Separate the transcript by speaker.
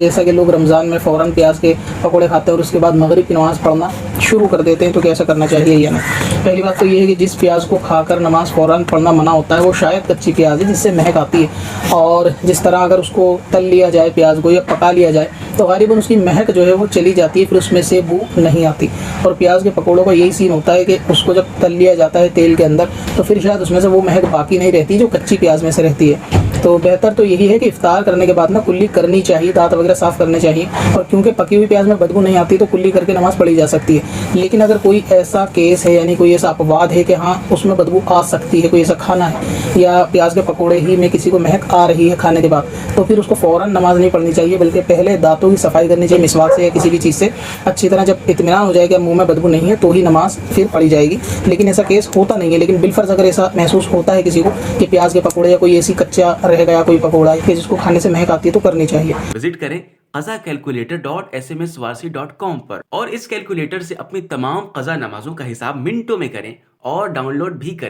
Speaker 1: जैसा कि लोग रमज़ान में फ़ौरन प्याज के पकोड़े खाते हैं और उसके बाद मगरिब की नमाज़ पढ़ना शुरू कर देते हैं, तो कैसा करना चाहिए या नहीं। पहली बात तो ये है कि जिस प्याज को खाकर नमाज़ फ़ौरन पढ़ना मना होता है वो शायद कच्ची प्याज है जिससे महक आती है, और जिस तरह अगर उसको तल लिया जाए प्याज को या पका लिया जाए तो ग़ालिबन उसकी महक जो है वो चली जाती है, फिर उसमें से बू नहीं आती। और प्याज के पकौड़ों का यही सीन होता है कि उसको जब तल लिया जाता है तेल के अंदर तो फिर शायद उसमें से वो महक बाकी नहीं रहती जो कच्ची प्याज में से रहती है। तो बेहतर तो यही है कि इफ्तार करने के बाद ना कुल्ली करनी चाहिए, दांत वगैरह साफ़ करने चाहिए, और क्योंकि पकी हुई प्याज में बदबू नहीं आती तो कुल्ली करके नमाज़ पढ़ी जा सकती है। लेकिन अगर कोई ऐसा केस है, यानी कोई ऐसा अपवाद है कि हाँ उसमें बदबू आ सकती है, कोई ऐसा खाना है या प्याज के पकोड़े ही में किसी को महक आ रही है खाने के बाद, तो फिर उसको फ़ौरन नमाज़ नहीं पढ़नी चाहिए, बल्कि पहले दांतों की सफाई करनी चाहिए मिसवाक से या किसी भी चीज़ से अच्छी तरह। जब इत्मीनान हो जाएगा मुँह में बदबू नहीं है तो ही नमाज़ फिर पढ़ी जाएगी। लेकिन ऐसा केस होता नहीं है, लेकिन बिलफर्ज अगर ऐसा महसूस होता है किसी को कि प्याज के पकोड़े या कोई ऐसी कच्चा रह गया कोई पकोड़ा कि जिसको खाने से महक आती है तो करनी चाहिए।
Speaker 2: विजिट करें qazacalculator.smswarsi.com पर और इस कैलकुलेटर से अपनी तमाम कज़ा नमाजों का हिसाब मिनटों में करें और डाउनलोड भी करें।